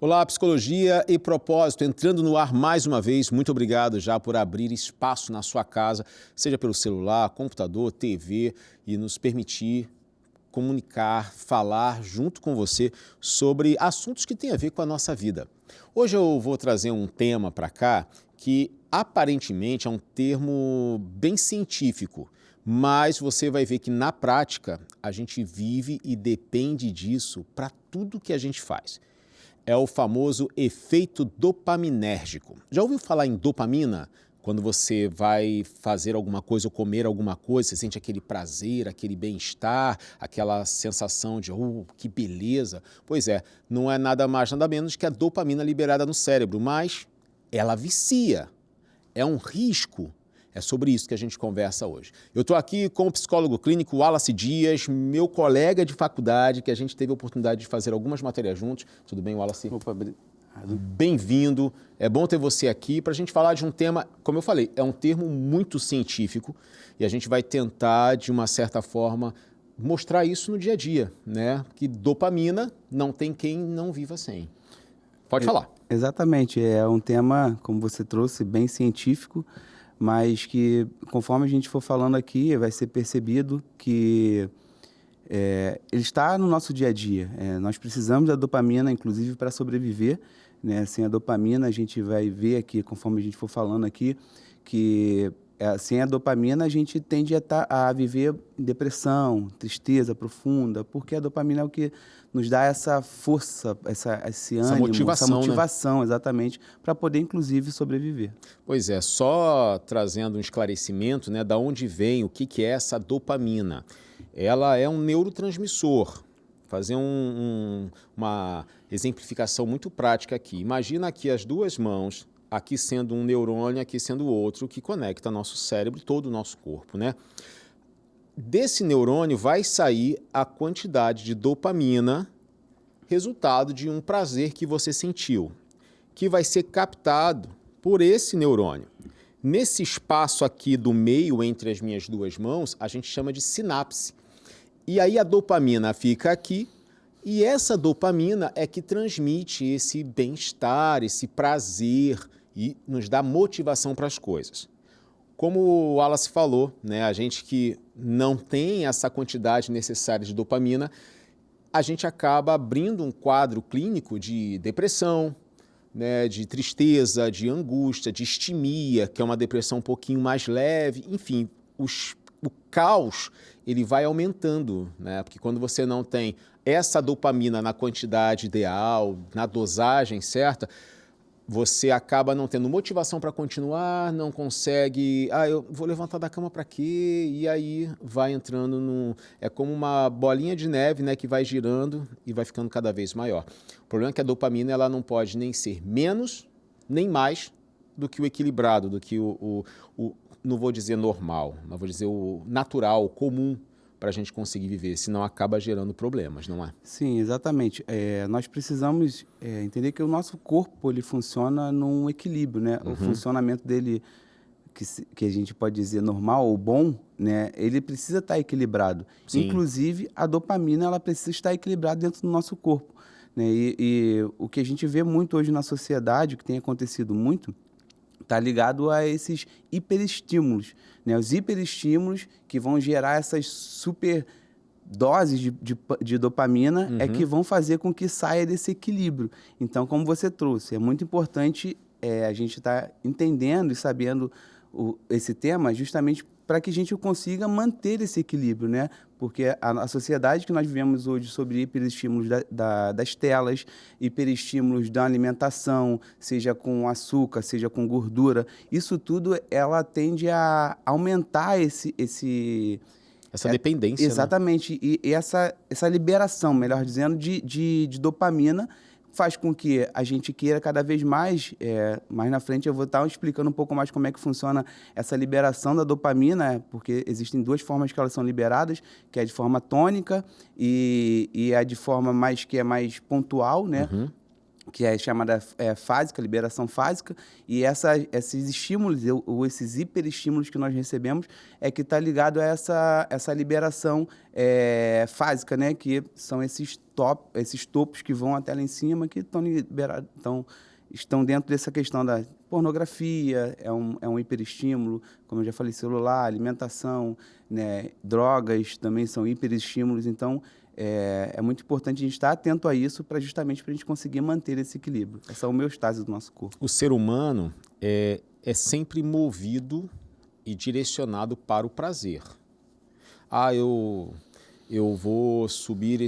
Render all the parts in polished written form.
Olá, Psicologia e Propósito, entrando no ar mais uma vez. Muito obrigado já por abrir espaço na sua casa, seja pelo celular, computador, TV, e nos permitir comunicar, falar junto com você sobre assuntos que têm a ver com a nossa vida. Hoje eu vou trazer um tema para cá que aparentemente é um termo bem científico, mas você vai ver que na prática a gente vive e depende disso para tudo que a gente faz. É o famoso efeito dopaminérgico. Já ouviu falar em dopamina? Quando você vai fazer alguma coisa ou comer alguma coisa, você sente aquele prazer, aquele bem-estar, aquela sensação de, que beleza. Pois é, não é nada mais, nada menos que a dopamina liberada no cérebro, mas ela vicia. É um risco. É sobre isso que a gente conversa hoje. Eu estou aqui com o psicólogo clínico Wallace Dias, meu colega de faculdade, que a gente teve a oportunidade de fazer algumas matérias juntos. Tudo bem, Wallace? Opa, bem-vindo. É bom ter você aqui para a gente falar de um tema, como eu falei, é um termo muito científico e a gente vai tentar, de uma certa forma, mostrar isso no dia a dia, né? Que dopamina não tem quem não viva sem. Pode falar. Exatamente, é um tema, como você trouxe, bem científico, mas que, conforme a gente for falando aqui, vai ser percebido que ele está no nosso dia a dia. Nós precisamos da dopamina, inclusive, para sobreviver, né? Sem a dopamina, a gente vai ver aqui, conforme a gente for falando aqui, que sem a dopamina a gente tende a viver depressão, tristeza profunda, porque a dopamina é o que nos dá essa força, esse ânimo, essa motivação, né? Exatamente, para poder, inclusive, sobreviver. Pois é, só trazendo um esclarecimento, né, da onde vem, o que é essa dopamina. Ela é um neurotransmissor. Fazer uma exemplificação muito prática aqui. Imagina aqui as duas mãos, aqui sendo um neurônio, aqui sendo o outro, que conecta nosso cérebro e todo o nosso corpo, né? Desse neurônio vai sair a quantidade de dopamina, resultado de um prazer que você sentiu, que vai ser captado por esse neurônio. Nesse espaço aqui do meio entre as minhas duas mãos, a gente chama de sinapse. E aí a dopamina fica aqui, e essa dopamina é que transmite esse bem-estar, esse prazer e nos dá motivação para as coisas. Como o Wallace falou, né, a gente que não tem essa quantidade necessária de dopamina, a gente acaba abrindo um quadro clínico de depressão, né, de tristeza, de angústia, de istimia, que é uma depressão um pouquinho mais leve, enfim, o caos ele vai aumentando, né? Porque quando você não tem essa dopamina na quantidade ideal, na dosagem certa, você acaba não tendo motivação para continuar, não consegue, eu vou levantar da cama para quê? E aí vai entrando é como uma bolinha de neve, né, que vai girando e vai ficando cada vez maior. O problema é que a dopamina ela não pode nem ser menos, nem mais do que o equilibrado, do que não vou dizer normal, mas vou dizer o natural, o comum, para a gente conseguir viver, senão acaba gerando problemas, não é? Sim, exatamente. Nós precisamos entender que o nosso corpo ele funciona num equilíbrio, né? O funcionamento dele, que a gente pode dizer normal ou bom, né? Ele precisa estar equilibrado. Sim. Inclusive, a dopamina ela precisa estar equilibrada dentro do nosso corpo, né? E o que a gente vê muito hoje na sociedade, o que tem acontecido muito, está ligado a esses hiperestímulos, né? Os hiperestímulos que vão gerar essas super doses de dopamina é que vão fazer com que saia desse equilíbrio. Então, como você trouxe, é muito importante a gente estar entendendo e sabendo esse tema justamente para que a gente consiga manter esse equilíbrio, né? Porque a sociedade que nós vivemos hoje sobre hiperestímulos das telas, hiperestímulos da alimentação, seja com açúcar, seja com gordura, isso tudo ela tende a aumentar essa dependência. Exatamente. Né? E essa liberação, melhor dizendo, de dopamina faz com que a gente queira cada vez mais, mais na frente eu vou estar explicando um pouco mais como é que funciona essa liberação da dopamina, porque existem duas formas que elas são liberadas, que é de forma tônica e a de forma que é mais pontual, né? que é chamada fásica, liberação fásica, e esses estímulos, ou esses hiperestímulos que nós recebemos, é que está ligado a essa liberação fásica, né? Que são esses topos que vão até lá em cima, que estão liberados, estão dentro dessa questão da pornografia, é um hiperestímulo, como eu já falei, celular, alimentação, né? Drogas também são hiperestímulos, então é muito importante a gente estar atento a isso justamente para a gente conseguir manter esse equilíbrio. Essa homeostase do nosso corpo. O ser humano é sempre movido e direcionado para o prazer. Eu vou subir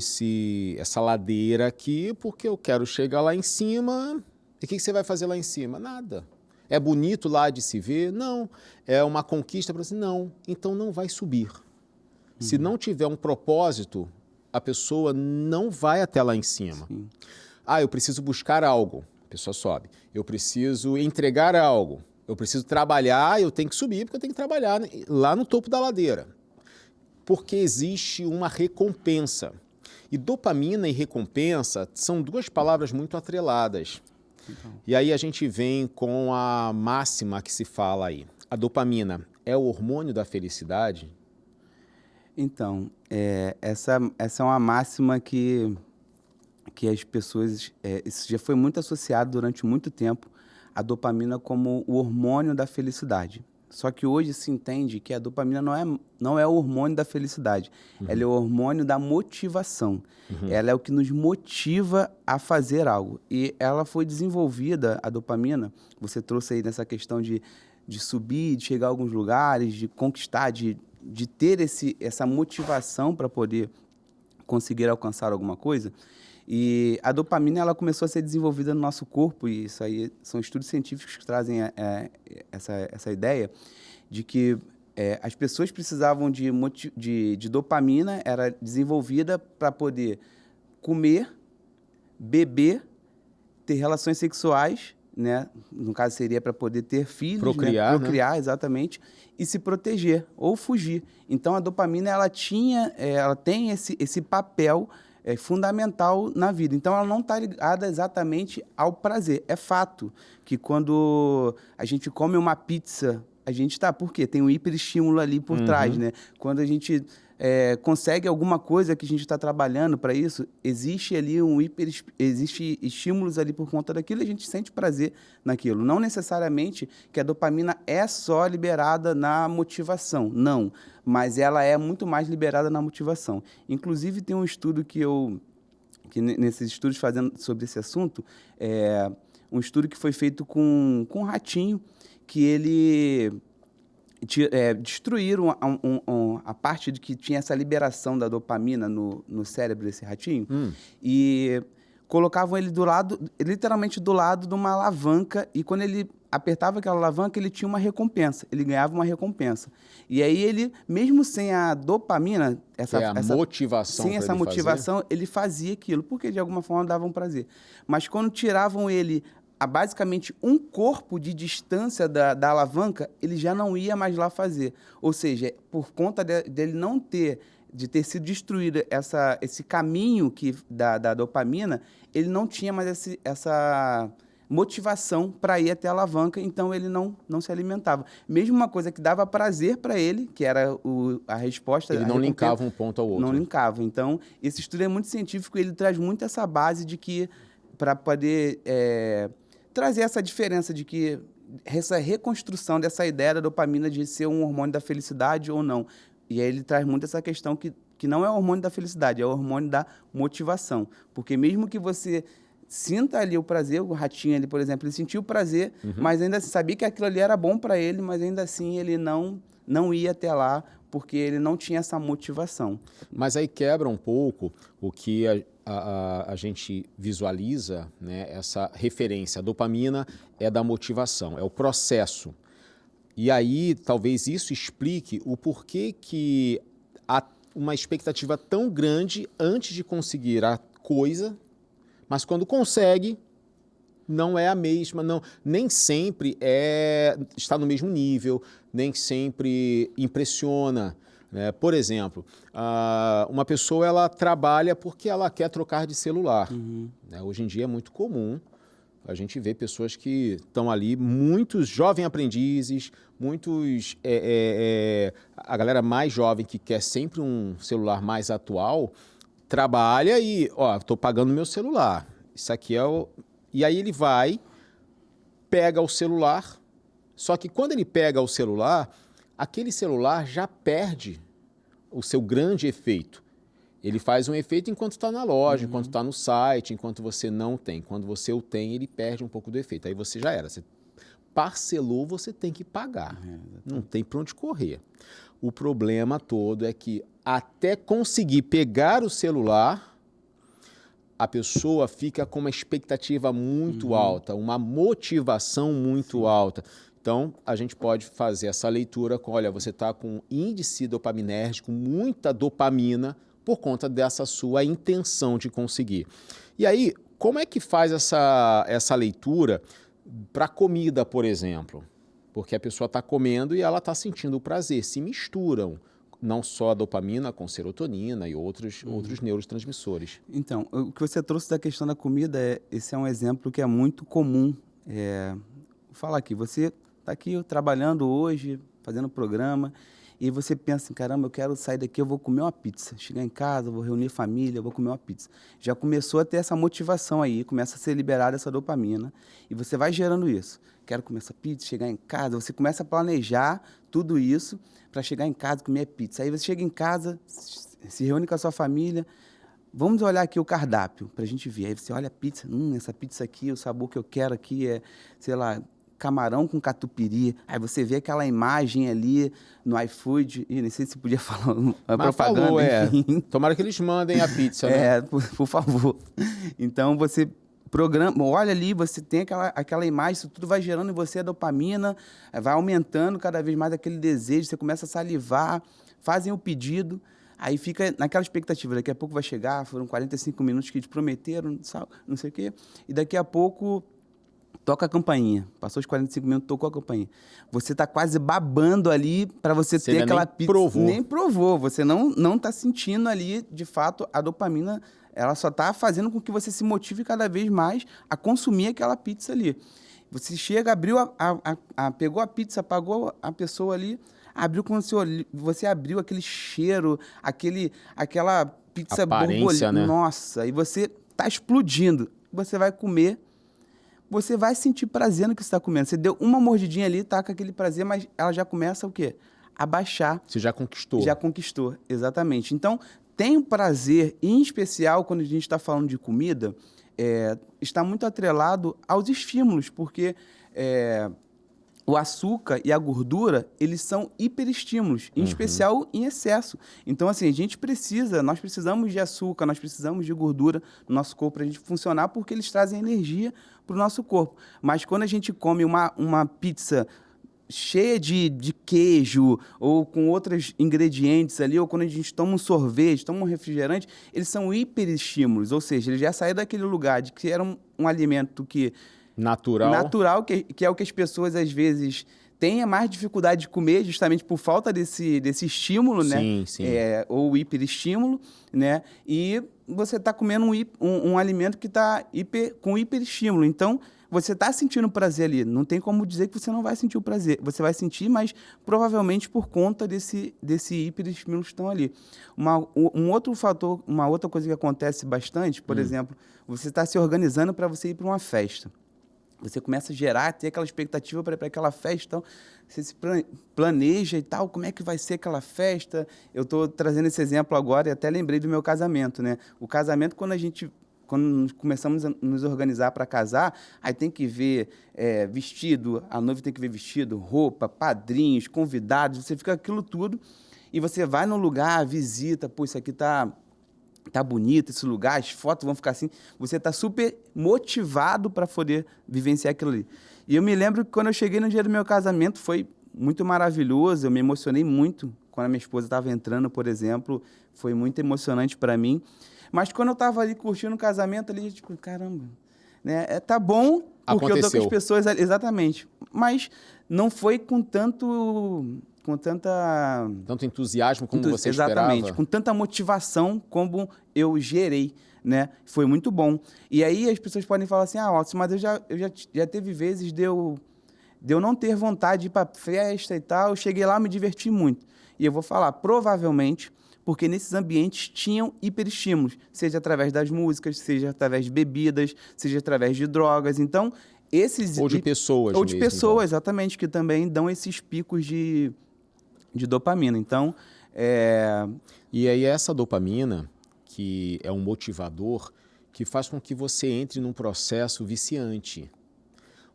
essa ladeira aqui porque eu quero chegar lá em cima. E o que você vai fazer lá em cima? Nada. É bonito lá de se ver? Não. É uma conquista para você? Não. Então não vai subir. Se não tiver um propósito, a pessoa não vai até lá em cima. Sim. Eu preciso buscar algo, a pessoa sobe. Eu preciso entregar algo, eu preciso trabalhar, eu tenho que subir porque eu tenho que trabalhar lá no topo da ladeira. Porque existe uma recompensa. E dopamina e recompensa são duas palavras muito atreladas. Então. E aí a gente vem com a máxima que se fala aí. A dopamina é o hormônio da felicidade? Então, essa é uma máxima que as pessoas... isso já foi muito associado durante muito tempo, a dopamina como o hormônio da felicidade. Só que hoje se entende que a dopamina não é o hormônio da felicidade, ela é o hormônio da motivação. Ela é o que nos motiva a fazer algo. E ela foi desenvolvida, a dopamina, você trouxe aí nessa questão de subir, de chegar a alguns lugares, de conquistar, de ter essa motivação para poder conseguir alcançar alguma coisa. E a dopamina ela começou a ser desenvolvida no nosso corpo, e isso aí são estudos científicos que trazem essa ideia de que as pessoas precisavam de dopamina, era desenvolvida para poder comer, beber, ter relações sexuais, né? No caso seria para poder ter filhos, procriar, né? Procriar, exatamente, e se proteger ou fugir. Então a dopamina ela tem esse papel fundamental na vida. Então ela não está ligada exatamente ao prazer. É fato que quando a gente come uma pizza, a gente por quê? Tem um hiperestímulo ali por trás, né? Quando a gente consegue alguma coisa que a gente está trabalhando para isso, existe ali existe estímulos ali por conta daquilo e a gente sente prazer naquilo. Não necessariamente que a dopamina é só liberada na motivação, não. Mas ela é muito mais liberada na motivação. Inclusive, tem um estudo que nesses estudos fazendo sobre esse assunto, um estudo que foi feito com um ratinho, que ele... destruíram a parte de que tinha essa liberação da dopamina no cérebro desse ratinho e colocavam ele literalmente do lado de uma alavanca, e quando ele apertava aquela alavanca, ele tinha uma recompensa, ele ganhava uma recompensa. E aí ele, mesmo sem a dopamina, motivação, sem essa motivação, ele fazia aquilo, porque de alguma forma dava um prazer. Mas quando tiravam ele a basicamente um corpo de distância da alavanca, ele já não ia mais lá fazer. Ou seja, por conta dele não ter sido destruído esse caminho da dopamina, ele não tinha mais essa motivação para ir até a alavanca, então ele não se alimentava. Mesmo uma coisa que dava prazer para ele, que era a resposta... Ele não linkava um ponto ao outro. Não linkava. Então, esse estudo é muito científico, ele traz muito essa base de que, para poder... trazer essa diferença de que essa reconstrução dessa ideia da dopamina de ser um hormônio da felicidade ou não. E aí ele traz muito essa questão que não é o hormônio da felicidade, é o hormônio da motivação. Porque mesmo que você sinta ali o prazer, o ratinho ali, por exemplo, ele sentiu o prazer, mas ainda assim, sabia que aquilo ali era bom para ele, mas ainda assim ele não ia até lá, porque ele não tinha essa motivação. Mas aí quebra um pouco o que a gente visualiza, né, essa referência. A dopamina é da motivação, é o processo. E aí talvez isso explique o porquê que há uma expectativa tão grande antes de conseguir a coisa, mas quando consegue, não é a mesma, nem sempre está no mesmo nível, nem sempre impressiona. Por exemplo, uma pessoa ela trabalha porque ela quer trocar de celular. Hoje em dia é muito comum A gente vê pessoas que estão ali, muitos jovens aprendizes, muitos... a galera mais jovem que quer sempre um celular mais atual, trabalha e, ó, estou pagando meu celular. Isso aqui é o... E aí ele vai, pega o celular, só que quando ele pega o celular, aquele celular já perde o seu grande efeito. Ele faz um efeito enquanto está na loja, enquanto está no site, enquanto você não tem. Quando você o tem, ele perde um pouco do efeito. Aí você já era. Você parcelou, você tem que pagar. Não tem para onde correr. O problema todo é que até conseguir pegar o celular, a pessoa fica com uma expectativa muito alta, uma motivação muito alta. Então, a gente pode fazer essa leitura com, olha, você está com índice dopaminérgico, muita dopamina, por conta dessa sua intenção de conseguir. E aí, como é que faz essa leitura para comida, por exemplo? Porque a pessoa está comendo e ela está sentindo o prazer. Se misturam não só a dopamina com serotonina e outros neurotransmissores. Então, o que você trouxe da questão da comida, esse é um exemplo que é muito comum. Vou falar aqui, você está aqui trabalhando hoje, fazendo programa, e você pensa assim, caramba, eu quero sair daqui, eu vou comer uma pizza. Chegar em casa, vou reunir família, eu vou comer uma pizza. Já começou a ter essa motivação aí, começa a ser liberada essa dopamina, e você vai gerando isso. Quero comer essa pizza, chegar em casa, você começa a planejar tudo isso para chegar em casa e comer pizza. Aí você chega em casa, se reúne com a sua família, vamos olhar aqui o cardápio para a gente ver. Aí você olha a pizza, essa pizza aqui, o sabor que eu quero aqui é, sei lá, camarão com catupiry. Aí você vê aquela imagem ali no iFood, e nem sei se podia falar a propaganda, falou, enfim. Tomara que eles mandem a pizza, né? Por favor. Então você programa, olha ali, você tem aquela imagem, isso tudo vai gerando em você a dopamina, vai aumentando cada vez mais aquele desejo, você começa a salivar, fazem o pedido, aí fica naquela expectativa, daqui a pouco vai chegar, foram 45 minutos que eles prometeram, não sei o quê, e daqui a pouco toca a campainha. Passou os 45 minutos, tocou a campainha. Você está quase babando ali para você ter aquela pizza. Provou. Nem provou. Você não está sentindo ali, de fato, a dopamina. Ela só está fazendo com que você se motive cada vez mais a consumir aquela pizza ali. Você chega, abriu pegou a pizza, pagou a pessoa ali, abriu com você abriu aquele cheiro, aquela pizza aparência, né? Nossa, e você está explodindo. Você vai comer, você vai sentir prazer no que você está comendo. Você deu uma mordidinha ali, tá com aquele prazer, mas ela já começa o quê? A baixar. Você já conquistou. Já conquistou, exatamente. Então, tem um prazer, em especial, quando a gente está falando de comida, está muito atrelado aos estímulos, porque o açúcar e a gordura, eles são hiperestímulos, em especial em excesso. Então, assim, nós precisamos de açúcar, nós precisamos de gordura no nosso corpo para a gente funcionar, porque eles trazem energia para o nosso corpo. Mas quando a gente come uma pizza cheia de queijo ou com outros ingredientes ali, ou quando a gente toma um sorvete, toma um refrigerante, eles são hiperestímulos, ou seja, eles já saíram daquele lugar de que era um alimento que... Natural, que é o que as pessoas, às vezes, têm mais dificuldade de comer, justamente por falta desse estímulo, né? Sim. Ou hiperestímulo, né? E você está comendo um alimento que está com hiperestímulo. Então, você está sentindo prazer ali. Não tem como dizer que você não vai sentir o prazer. Você vai sentir, mas provavelmente por conta desse hiperestímulo que estão ali. Um outro fator, uma outra coisa que acontece bastante, por exemplo, você está se organizando para você ir para uma festa. Você começa a gerar, ter aquela expectativa para aquela festa, então, você se planeja e tal, como é que vai ser aquela festa? Eu estou trazendo esse exemplo agora e até lembrei do meu casamento, né? O casamento, quando começamos a nos organizar para casar, aí tem que ver vestido, a noiva tem que ver vestido, roupa, padrinhos, convidados, você fica aquilo tudo e você vai no lugar, visita, pô, isso aqui tá bonito esse lugar, as fotos vão ficar assim, você está super motivado para poder vivenciar aquilo ali. E eu me lembro que quando eu cheguei no dia do meu casamento, foi muito maravilhoso, eu me emocionei muito quando a minha esposa estava entrando, por exemplo, foi muito emocionante para mim. Mas quando eu estava ali curtindo o casamento, ali, tipo, caramba, né? Tá bom, porque aconteceu. Eu tô com as pessoas ali, exatamente, mas não foi com tanto Tanto entusiasmo como você esperava? Exatamente, com tanta motivação como eu gerei, né? Foi muito bom. E aí as pessoas podem falar assim, Watson, mas eu já teve vezes de eu não ter vontade de ir para festa e tal, eu cheguei lá, me diverti muito. E eu vou falar, provavelmente, porque nesses ambientes tinham hiperestímulos, seja através das músicas, seja através de bebidas, seja através de drogas. Então, Ou de pessoas Ou de mesmo, pessoas, então. exatamente, que também dão esses picos de dopamina. Então, E aí essa dopamina, que é um motivador, que faz com que você entre num processo viciante.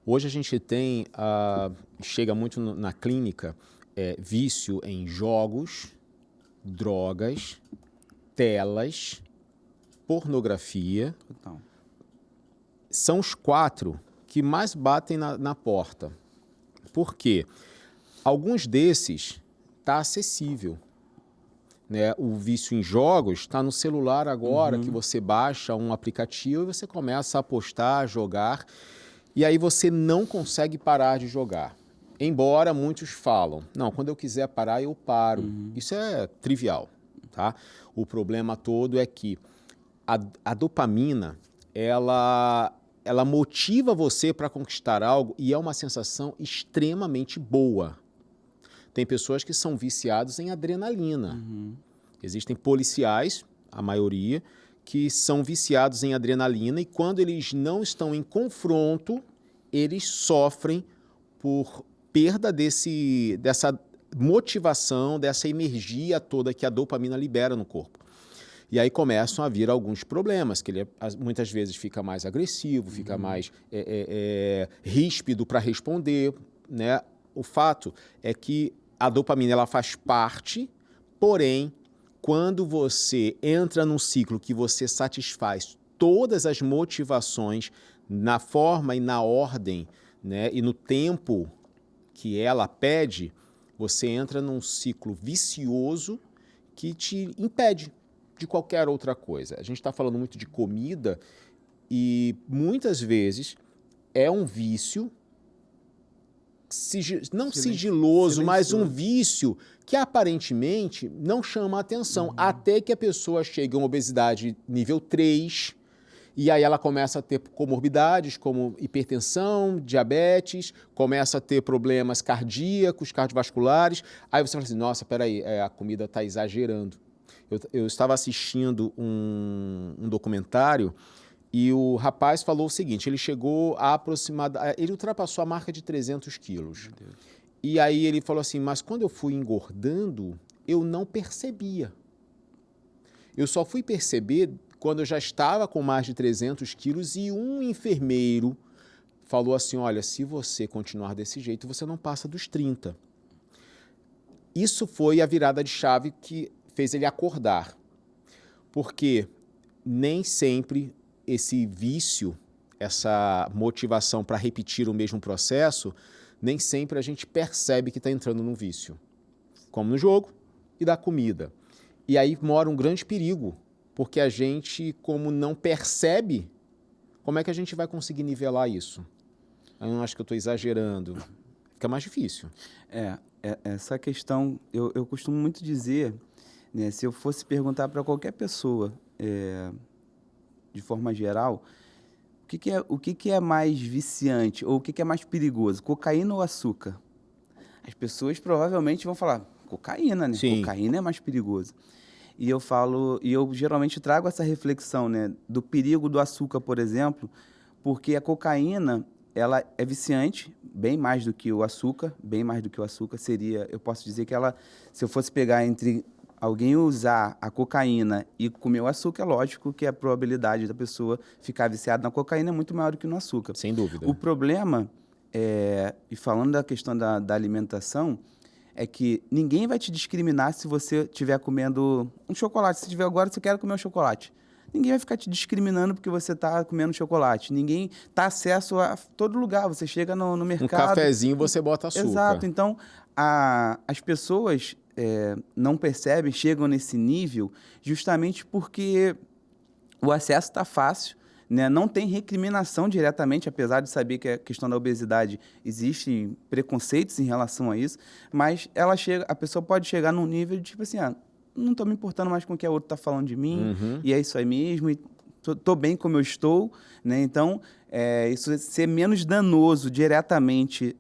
Hoje a gente tem, chega muito na clínica, vício em jogos, drogas, telas, pornografia. total. São os 4 que mais batem na porta. Por quê? Alguns desses está acessível. Né? O vício em jogos está no celular agora, que você baixa um aplicativo e você começa a apostar, a jogar, e aí você não consegue parar de jogar. Embora muitos falam, não, quando eu quiser parar, eu paro. Isso é trivial. Tá? O problema todo é que a dopamina, ela motiva você para conquistar algo e é uma sensação extremamente boa. Tem pessoas que são viciados em adrenalina. Existem policiais, a maioria, que são viciados em adrenalina e quando eles não estão em confronto, eles sofrem por perda dessa motivação, dessa energia toda que a dopamina libera no corpo. E aí começam a vir alguns problemas, que ele muitas vezes fica mais agressivo, fica mais ríspido para responder. Né? O fato é que a dopamina ela faz parte, porém, quando você entra num ciclo que você satisfaz todas as motivações na forma e na ordem, né, e no tempo que ela pede, você entra num ciclo vicioso que te impede de qualquer outra coisa. A gente está falando muito de comida e muitas vezes é um vício não sigiloso, mas um vício que aparentemente não chama a atenção, até que a pessoa chegue a uma obesidade nível 3, e aí ela começa a ter comorbidades como hipertensão, diabetes, começa a ter problemas cardíacos, cardiovasculares, aí você fala assim, nossa, peraí, a comida está exagerando. Eu estava assistindo um documentário e o rapaz falou o seguinte, ele chegou a ele ultrapassou a marca de 300 quilos. E aí ele falou assim, mas quando eu fui engordando, eu não percebia. Eu só fui perceber quando eu já estava com mais de 300 quilos e um enfermeiro falou assim, olha, se você continuar desse jeito, você não passa dos 30. Isso foi a virada de chave que fez ele acordar. Porque nem sempre esse vício, essa motivação para repetir o mesmo processo, nem sempre a gente percebe que está entrando num vício. Como no jogo e da comida. E aí mora um grande perigo, porque a gente, como não percebe, como é que a gente vai conseguir nivelar isso? Eu não acho que eu estou exagerando. Fica mais difícil. Essa questão, eu costumo muito dizer, né, se eu fosse perguntar para qualquer pessoa, de forma geral, o que é mais viciante ou o que é mais perigoso, cocaína ou açúcar? As pessoas provavelmente vão falar, cocaína, né? Sim. Cocaína é mais perigoso. E eu geralmente trago essa reflexão, né, do perigo do açúcar, por exemplo, porque a cocaína, ela é viciante, bem mais do que o açúcar, eu posso dizer que ela, se eu fosse pegar entre alguém usar a cocaína e comer o açúcar, é lógico que a probabilidade da pessoa ficar viciada na cocaína é muito maior do que no açúcar. Sem dúvida. O problema, e falando da questão da alimentação, é que ninguém vai te discriminar se você estiver comendo um chocolate. Se tiver agora, você quer comer um chocolate. Ninguém vai ficar te discriminando porque você está comendo chocolate. Ninguém está acesso a todo lugar. Você chega no mercado... Um cafezinho você bota açúcar. Exato. Então, as pessoas não percebem, chegam nesse nível justamente porque o acesso está fácil, né? Não tem recriminação diretamente, apesar de saber que a questão da obesidade existe preconceitos em relação a isso, mas a pessoa pode chegar num nível de tipo assim, não estou me importando mais com o que a outra está falando de mim, e é isso aí mesmo, e tô bem como eu estou, né? Então, isso ser menos danoso diretamente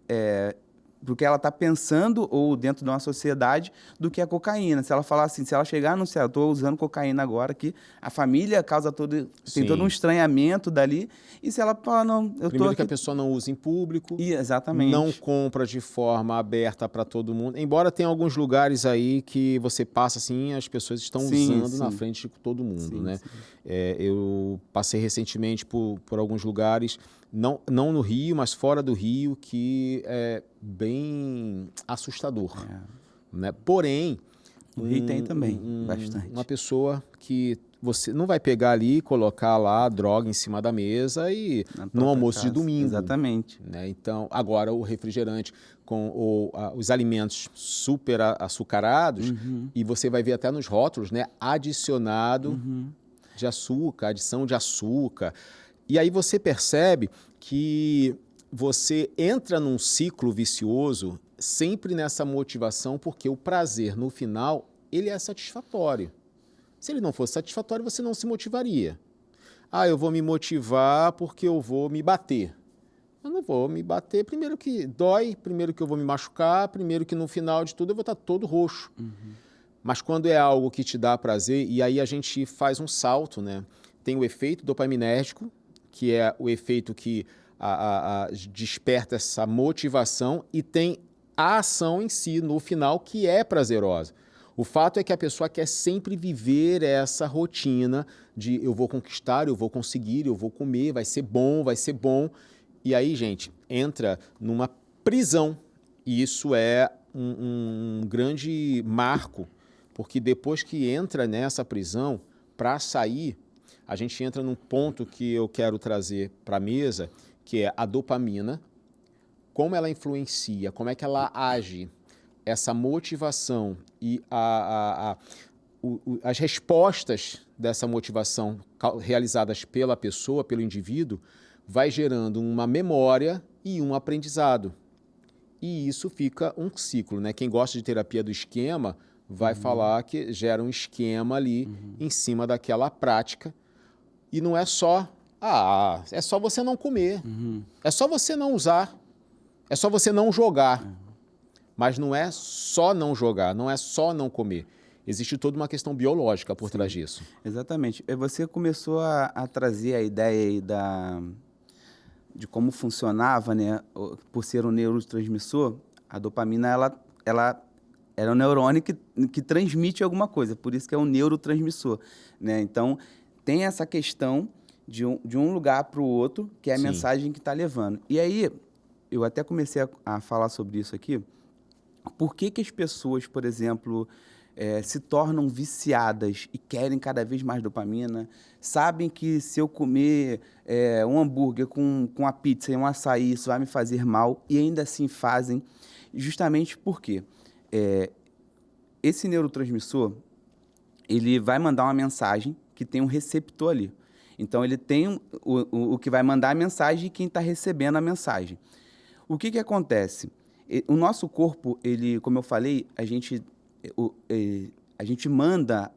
do que ela está pensando ou dentro de uma sociedade do que a cocaína. Se ela falar assim, se ela chegar no céu, estou usando cocaína agora, que a família causa tem todo um estranhamento dali, e se ela falar, não, eu Primeiro tô que a aqui... pessoa não usa em público, Exatamente. não compra de forma aberta para todo mundo, embora tenha alguns lugares aí que você passa assim, as pessoas estão usando na frente de todo mundo, né? Eu passei recentemente por alguns lugares, não no Rio, mas fora do Rio, que é bem assustador, né? Porém, o Rio tem também, bastante. Uma pessoa que você não vai pegar ali e colocar lá droga em cima da mesa e no almoço de domingo. Exatamente. Né? Então, agora o refrigerante com os alimentos super açucarados, e você vai ver até nos rótulos, né? Adicionado de açúcar, adição de açúcar. E aí você percebe que você entra num ciclo vicioso sempre nessa motivação, porque o prazer, no final, ele é satisfatório. Se ele não fosse satisfatório, você não se motivaria. Eu vou me motivar porque eu vou me bater. Eu não vou me bater, primeiro que dói, primeiro que eu vou me machucar, primeiro que no final de tudo eu vou estar todo roxo. Mas quando é algo que te dá prazer, e aí a gente faz um salto, né? Tem o efeito dopaminérgico, que é o efeito que desperta essa motivação, e tem a ação em si, no final, que é prazerosa. O fato é que a pessoa quer sempre viver essa rotina de eu vou conquistar, eu vou conseguir, eu vou comer, vai ser bom, vai ser bom. E aí, gente, entra numa prisão. E isso é um grande marco, porque depois que entra nessa prisão, para sair, a gente entra num ponto que eu quero trazer para a mesa, que é a dopamina, como ela influencia, como é que ela age, essa motivação e as respostas dessa motivação realizadas pela pessoa, pelo indivíduo, vai gerando uma memória e um aprendizado. E isso fica um ciclo, né? Quem gosta de terapia do esquema vai falar que gera um esquema ali em cima daquela prática. E não é só, é só você não comer, é só você não usar, é só você não jogar. Mas não é só não jogar, não é só não comer. Existe toda uma questão biológica por trás disso. Exatamente. Você começou a trazer a ideia aí de como funcionava, né? Por ser um neurotransmissor, a dopamina ela é um neurônio que transmite alguma coisa, por isso que é um neurotransmissor, né? Então, tem essa questão de um lugar para o outro, que é a mensagem que está levando. E aí, eu até comecei a falar sobre isso aqui. Por que as pessoas, por exemplo, se tornam viciadas e querem cada vez mais dopamina? Sabem que se eu comer um hambúrguer com a pizza e um açaí, isso vai me fazer mal, e ainda assim fazem, justamente porque esse neurotransmissor, ele vai mandar uma mensagem que tem um receptor ali. Então, ele tem o que vai mandar a mensagem e quem está recebendo a mensagem. O que acontece? O nosso corpo, ele, como eu falei, a gente manda,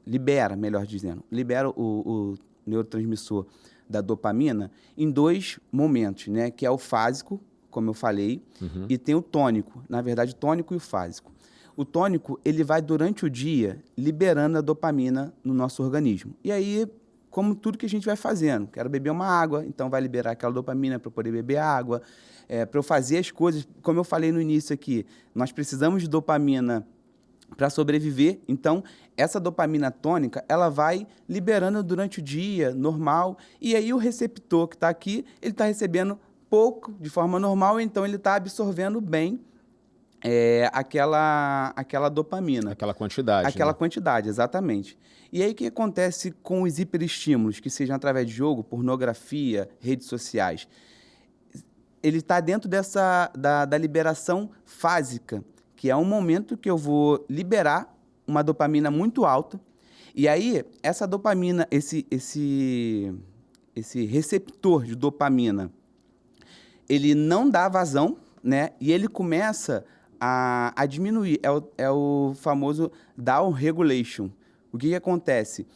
libera, melhor dizendo, libera o neurotransmissor da dopamina em dois momentos, né? Que é o fásico, como eu falei, e tem o tônico. Na verdade, o tônico e o fásico. O tônico, ele vai durante o dia liberando a dopamina no nosso organismo. E aí, como tudo que a gente vai fazendo, quero beber uma água, então vai liberar aquela dopamina para eu poder beber água. Para eu fazer as coisas, como eu falei no início aqui, nós precisamos de dopamina para sobreviver. Então, essa dopamina tônica, ela vai liberando durante o dia, normal, e aí o receptor que está aqui, ele está recebendo pouco, de forma normal, então ele está absorvendo bem aquela dopamina. Aquela quantidade. Aquela né? quantidade, exatamente. E aí o que acontece com os hiperestímulos, que sejam através de jogo, pornografia, redes sociais? Ele está dentro da liberação fásica, que é um momento que eu vou liberar uma dopamina muito alta, E aí, essa dopamina, esse receptor de dopamina, ele não dá vazão, né? E ele começa a diminuir. É o famoso down regulation. O que acontece?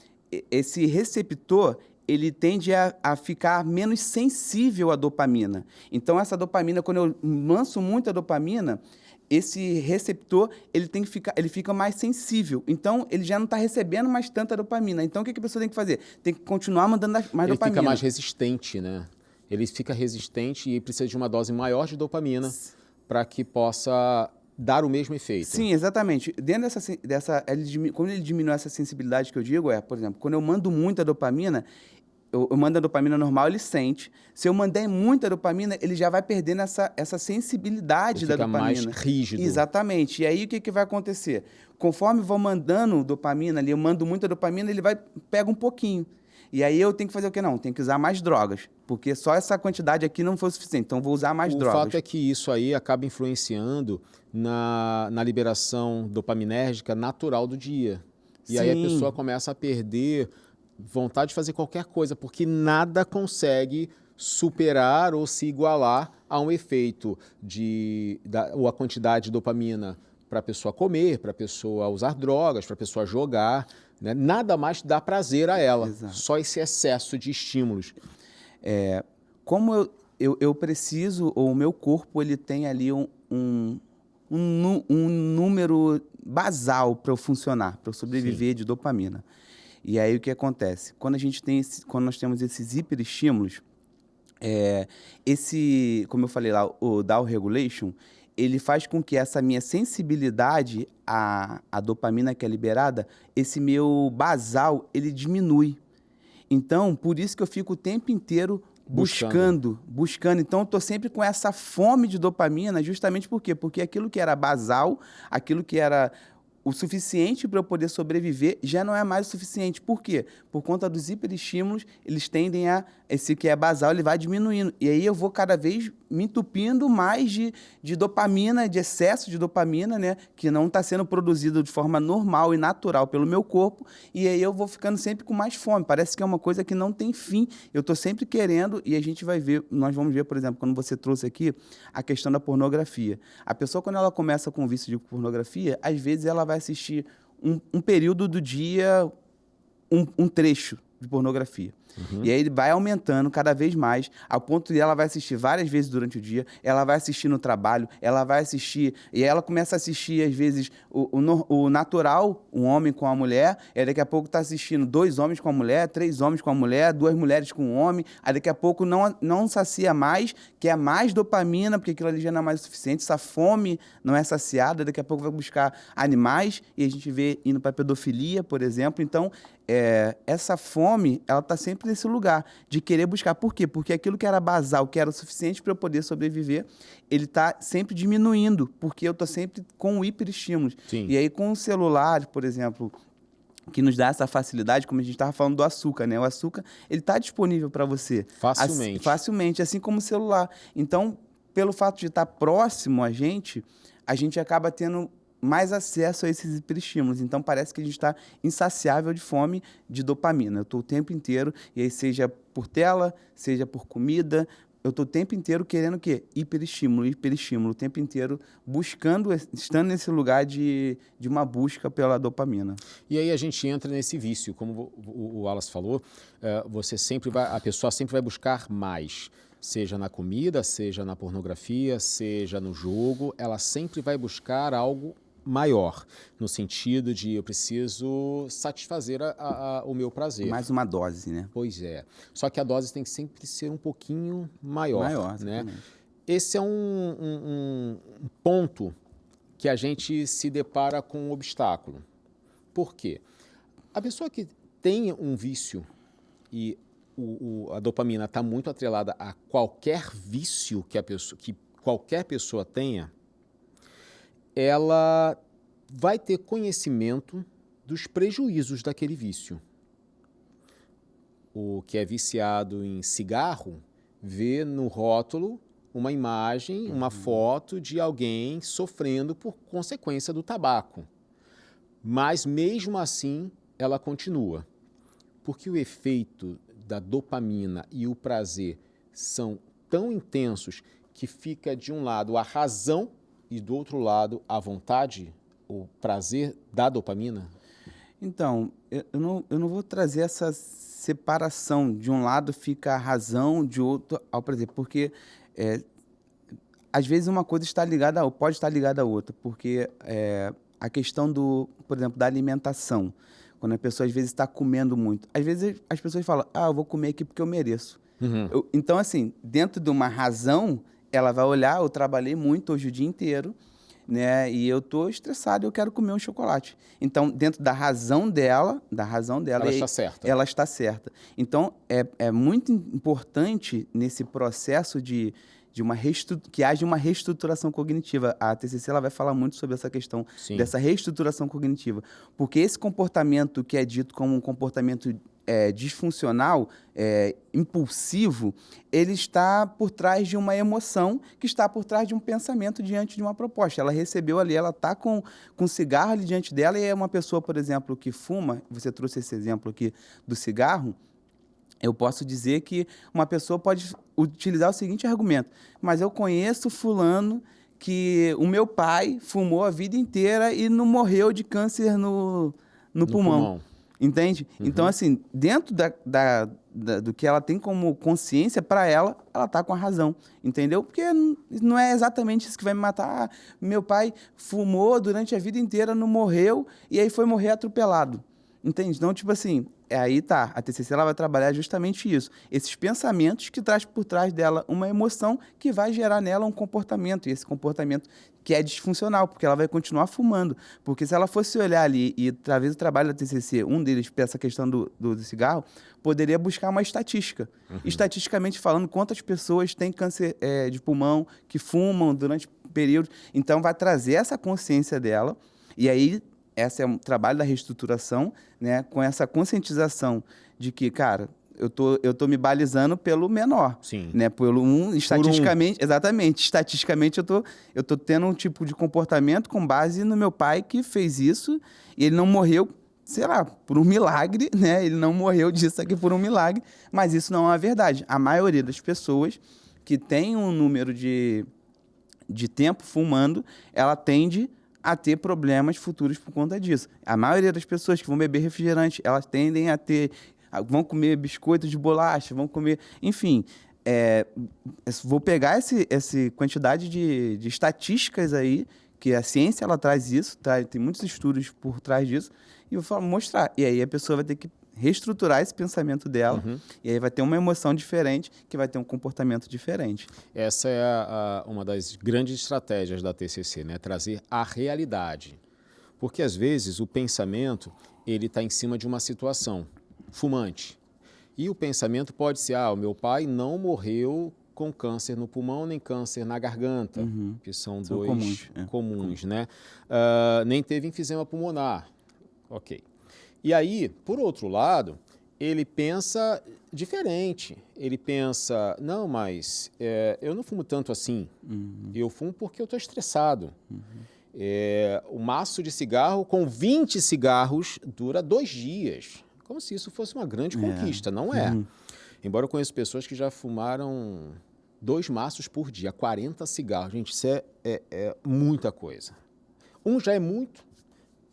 Esse receptor, ele tende a ficar menos sensível à dopamina. Então, essa dopamina, quando eu lanço muita dopamina, esse receptor, ele fica mais sensível. Então, ele já não está recebendo mais tanta dopamina. Então, o que a pessoa tem que fazer? Tem que continuar mandando mais Ele dopamina. fica mais resistente, né? Ele fica resistente e precisa de uma dose maior de dopamina para que possa dar o mesmo efeito. Sim, exatamente. Dentro quando ele diminui essa sensibilidade que eu digo, por exemplo, quando eu mando muita dopamina, eu mando a dopamina normal, ele sente. Se eu mandar muita dopamina, ele já vai perdendo essa sensibilidade da dopamina. Fica mais rígido. Exatamente. E aí, o que vai acontecer? Conforme eu vou mandando dopamina ali, eu mando muita dopamina, ele pega um pouquinho. E aí eu tenho que fazer o quê? Não, tenho que usar mais drogas, porque só essa quantidade aqui não foi suficiente, então vou usar mais drogas. O fato é que isso aí acaba influenciando na liberação dopaminérgica natural do dia. E aí a pessoa começa a perder vontade de fazer qualquer coisa, porque nada consegue superar ou se igualar a um efeito ou a quantidade de dopamina para a pessoa comer, para a pessoa usar drogas, para a pessoa jogar, né? Nada mais dá prazer a ela, Exato. Só esse excesso de estímulos. Como eu preciso, ou o meu corpo ele tem ali um número basal para eu funcionar, para eu sobreviver de dopamina. E aí o que acontece? Quando nós temos esses hiperestímulos, como eu falei lá, o down regulation, ele faz com que essa minha sensibilidade à dopamina que é liberada, esse meu basal, ele diminui. Então, por isso que eu fico o tempo inteiro buscando. Então, eu estou sempre com essa fome de dopamina, justamente por quê? Porque aquilo que era basal, aquilo que era o suficiente para eu poder sobreviver, já não é mais o suficiente. Por quê? Por conta dos hiperestímulos, eles tendem esse que é basal, ele vai diminuindo. E aí eu vou cada vez me entupindo mais de dopamina, de excesso de dopamina, né? Que não está sendo produzido de forma normal e natural pelo meu corpo. E aí eu vou ficando sempre com mais fome. Parece que é uma coisa que não tem fim. Eu estou sempre querendo, e a gente vai ver, nós vamos ver, por exemplo, quando você trouxe aqui a questão da pornografia. A pessoa, quando ela começa com o vício de pornografia, às vezes ela vai assistir um período do dia, um trecho de pornografia. E aí ele vai aumentando cada vez mais, ao ponto de ela vai assistir várias vezes durante o dia, ela vai assistir no trabalho, ela vai assistir, e aí ela começa a assistir, às vezes, o natural, um homem com a mulher, e daqui a pouco está assistindo 2 homens com a mulher, 3 homens com a mulher, 2 mulheres com um homem, aí daqui a pouco não sacia mais, quer mais dopamina, porque aquilo ali já não é mais o suficiente, essa fome não é saciada, daqui a pouco vai buscar animais, e a gente vê indo para a pedofilia, por exemplo. Então, essa fome, ela está sempre nesse lugar de querer buscar. Por quê? Porque aquilo que era basal, que era o suficiente para eu poder sobreviver, ele está sempre diminuindo, porque eu estou sempre com hiperestímulos. E aí, com o celular, por exemplo, que nos dá essa facilidade, como a gente estava falando do açúcar, né? O açúcar, ele está disponível para você. Facilmente, assim como o celular. Então, pelo fato de estar próximo a gente acaba tendo mais acesso a esses hiperestímulos. Então, parece que a gente está insaciável de fome de dopamina. Eu estou o tempo inteiro, e aí seja por tela, seja por comida, eu estou o tempo inteiro querendo o quê? Hiperestímulo, o tempo inteiro buscando, estando nesse lugar de uma busca pela dopamina. E aí a gente entra nesse vício, como o Wallace falou, a pessoa sempre vai buscar mais. Seja na comida, seja na pornografia, seja no jogo, ela sempre vai buscar algo maior, no sentido de eu preciso satisfazer o meu prazer. Mais uma dose, né? Pois é. Só que a dose tem que sempre ser um pouquinho maior, né? Esse é um ponto que a gente se depara com um obstáculo. Por quê? A pessoa que tem um vício e a dopamina está muito atrelada a qualquer vício que qualquer pessoa tenha, ela vai ter conhecimento dos prejuízos daquele vício. O que é viciado em cigarro vê no rótulo uma imagem, uma foto de alguém sofrendo por consequência do tabaco. Mas, mesmo assim, ela continua. Porque o efeito da dopamina e o prazer são tão intensos que fica de um lado a razão e do outro lado a vontade, o prazer da dopamina? Então, eu não vou trazer essa separação. De um lado fica a razão, de outro ao prazer, porque às vezes uma coisa está ligada pode estar ligada à outra, porque a questão por exemplo, da alimentação, quando a pessoa às vezes está comendo muito, às vezes as pessoas falam, eu vou comer aqui porque eu mereço. Então, assim, dentro de uma razão, ela vai olhar, eu trabalhei muito hoje o dia inteiro, né? E eu estou estressado e eu quero comer um chocolate. Então, dentro da razão dela, Ela está certa. ela está certa. Então, é muito importante nesse processo que haja uma reestruturação cognitiva. A TCC ela vai falar muito sobre essa questão dessa reestruturação cognitiva, porque esse comportamento que é dito como um comportamento disfuncional, impulsivo, ele está por trás de uma emoção que está por trás de um pensamento diante de uma proposta. Ela recebeu ali, ela está com cigarro ali diante dela e é uma pessoa, por exemplo, que fuma, você trouxe esse exemplo aqui do cigarro, eu posso dizer que uma pessoa pode utilizar o seguinte argumento, mas eu conheço fulano que o meu pai fumou a vida inteira e não morreu de câncer no pulmão. Entende? Então, assim, dentro do que ela tem como consciência, para ela está com a razão, entendeu? Porque não é exatamente isso que vai me matar. Meu pai fumou durante a vida inteira, não morreu, e aí foi morrer atropelado. Entende? Então, tipo assim, aí tá, a TCC ela vai trabalhar justamente isso. Esses pensamentos que traz por trás dela uma emoção que vai gerar nela um comportamento, e esse comportamento que é disfuncional, porque ela vai continuar fumando. Porque se ela fosse olhar ali, e através do trabalho da TCC, um deles, para essa questão do cigarro, poderia buscar uma estatística. Estatisticamente falando, quantas pessoas têm câncer de pulmão, que fumam durante períodos. Então, vai trazer essa consciência dela, e aí esse é um trabalho da reestruturação, né, com essa conscientização de que, cara, eu tô me balizando pelo menor. Sim. Né, estatisticamente, exatamente, estatisticamente eu tô tendo um tipo de comportamento com base no meu pai que fez isso e ele não morreu, sei lá, por um milagre, né? Ele não morreu disso aqui por um milagre, mas isso não é a verdade. A maioria das pessoas que tem um número de tempo fumando, ela tende a ter problemas futuros por conta disso. A maioria das pessoas que vão beber refrigerante, elas tendem vão comer biscoito de bolacha, vão comer... Enfim, vou pegar essa quantidade de estatísticas aí, que a ciência ela traz isso, tem muitos estudos por trás disso, e eu vou mostrar. E aí a pessoa vai ter que reestruturar esse pensamento dela, e aí vai ter uma emoção diferente, que vai ter um comportamento diferente. Essa é uma das grandes estratégias da TCC, né? Trazer a realidade. Porque, às vezes, o pensamento ele está em cima de uma situação fumante. E o pensamento pode ser, o meu pai não morreu com câncer no pulmão, nem câncer na garganta, que são dois comuns, né? Nem teve enfisema pulmonar. Ok. E aí, por outro lado, ele pensa diferente. Ele pensa, não, mas eu não fumo tanto assim. Eu fumo porque eu estou estressado. O maço de cigarro com 20 cigarros dura 2 dias. Como se isso fosse uma grande conquista. Não é. Embora eu conheça pessoas que já fumaram 2 maços por dia, 40 cigarros. Gente, isso é muita coisa. Um já é muito,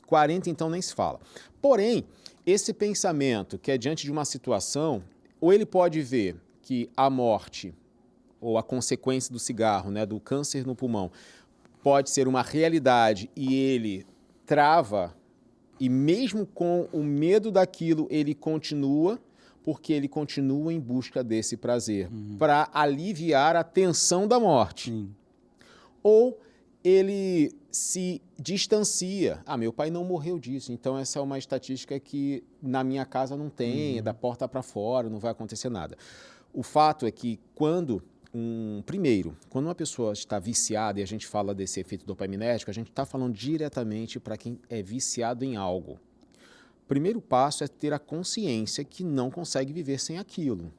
40 então nem se fala. Porém, esse pensamento que é diante de uma situação, ou ele pode ver que a morte ou a consequência do cigarro, né, do câncer no pulmão, pode ser uma realidade e ele trava, e mesmo com o medo daquilo, ele continua, porque ele continua em busca desse prazer, para aliviar a tensão da morte. Ou ele se distancia. Meu pai não morreu disso, então essa é uma estatística que na minha casa não tem, é da porta para fora, não vai acontecer nada. O fato é que quando uma pessoa está viciada, e a gente fala desse efeito dopaminérgico, a gente está falando diretamente para quem é viciado em algo. O primeiro passo é ter a consciência que não consegue viver sem aquilo.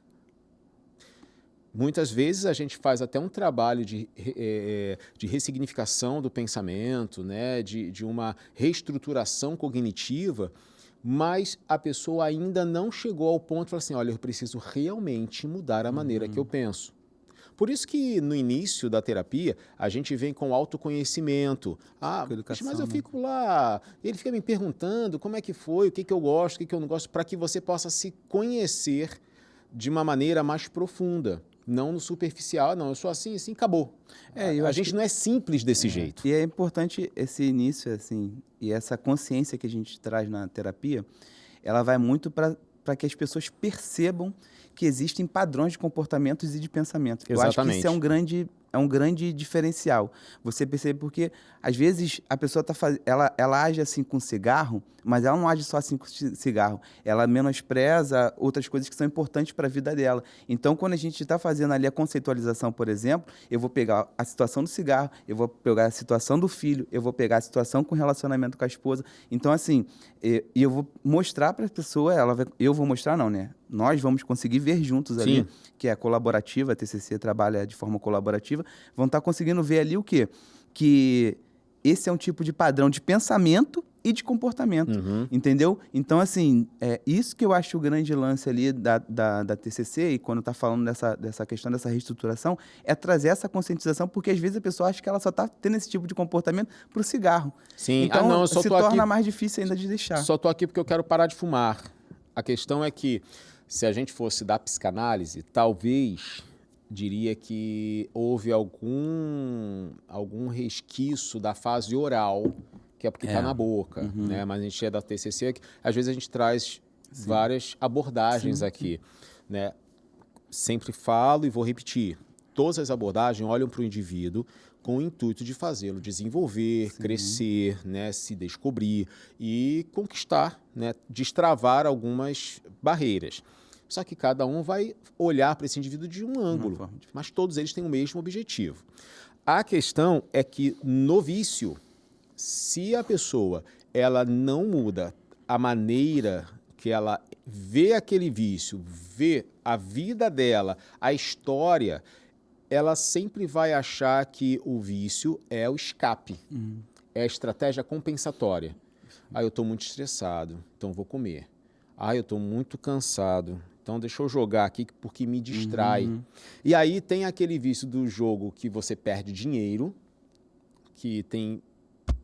Muitas vezes a gente faz até um trabalho de ressignificação do pensamento, né? de uma reestruturação cognitiva, mas a pessoa ainda não chegou ao ponto de falar assim, olha, eu preciso realmente mudar a maneira que eu penso. Por isso que no início da terapia, a gente vem com autoconhecimento. Ah, mas eu fico lá, ele fica me perguntando como é que foi, o que que eu gosto, o que que eu não gosto, para que você possa se conhecer de uma maneira mais profunda. Não no superficial, não, eu sou assim, assim, acabou. A gente não é simples desse jeito. E é importante esse início, assim, e essa consciência que a gente traz na terapia, ela vai muito para que as pessoas percebam que existem padrões de comportamentos e de pensamento. Eu acho que isso é um grande diferencial. Você percebe porque, às vezes, a pessoa ela age assim com cigarro, mas ela não age só assim com cigarro. Ela menospreza outras coisas que são importantes para a vida dela. Então, quando a gente está fazendo ali a conceitualização, por exemplo, eu vou pegar a situação do cigarro, eu vou pegar a situação do filho, eu vou pegar a situação com o relacionamento com a esposa. Então, assim, eu vou mostrar para a pessoa, eu vou mostrar não, né? Nós vamos conseguir ver juntos ali, que é colaborativa, a TCC trabalha de forma colaborativa, vão estar conseguindo ver ali o quê? Que esse é um tipo de padrão de pensamento e de comportamento, entendeu? Então, assim, isso que eu acho o grande lance ali da TCC, e quando está falando dessa questão dessa reestruturação, é trazer essa conscientização, porque às vezes a pessoa acha que ela só está tendo esse tipo de comportamento para o cigarro. Sim. Então, não, eu só se tô torna aqui, mais difícil ainda de deixar. Só estou aqui porque eu quero parar de fumar. A questão é que, se a gente fosse da psicanálise, talvez diria que houve algum resquício da fase oral, que é porque está na boca, né? Mas a gente é da TCC, que às vezes a gente traz várias abordagens aqui, né? Sempre falo e vou repetir. Todas as abordagens olham para o indivíduo com o intuito de fazê-lo desenvolver, crescer, né, se descobrir e conquistar, né, destravar algumas barreiras. Só que cada um vai olhar para esse indivíduo de um ângulo, mas todos eles têm o mesmo objetivo. A questão é que no vício, se a pessoa ela não muda a maneira que ela vê aquele vício, vê a vida dela, a história, ela sempre vai achar que o vício é o escape, é a estratégia compensatória. Ah, eu estou muito estressado, então vou comer. Ah, eu estou muito cansado, então deixa eu jogar aqui porque me distrai. E aí tem aquele vício do jogo que você perde dinheiro, que tem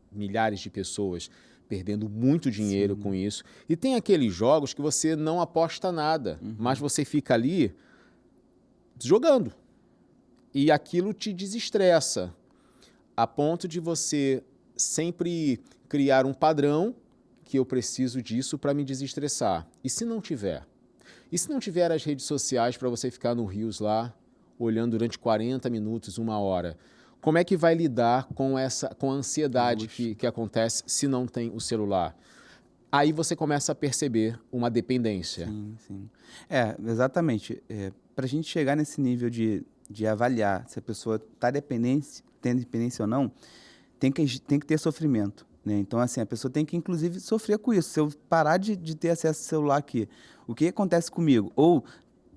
milhares de pessoas perdendo muito dinheiro com isso. E tem aqueles jogos que você não aposta nada, mas você fica ali jogando. E aquilo te desestressa, a ponto de você sempre criar um padrão que eu preciso disso para me desestressar. E se não tiver? E se não tiver as redes sociais para você ficar no Reels lá, olhando durante 40 minutos, 1 hora? Como é que vai lidar com a ansiedade que acontece se não tem o celular? Aí você começa a perceber uma dependência. Sim. Exatamente. Para a gente chegar nesse nível de avaliar se a pessoa está tendo dependência ou não, tem que ter sofrimento, né? Então, assim, a pessoa tem que, inclusive, sofrer com isso. Se eu parar de ter acesso ao celular aqui, o que acontece comigo? Ou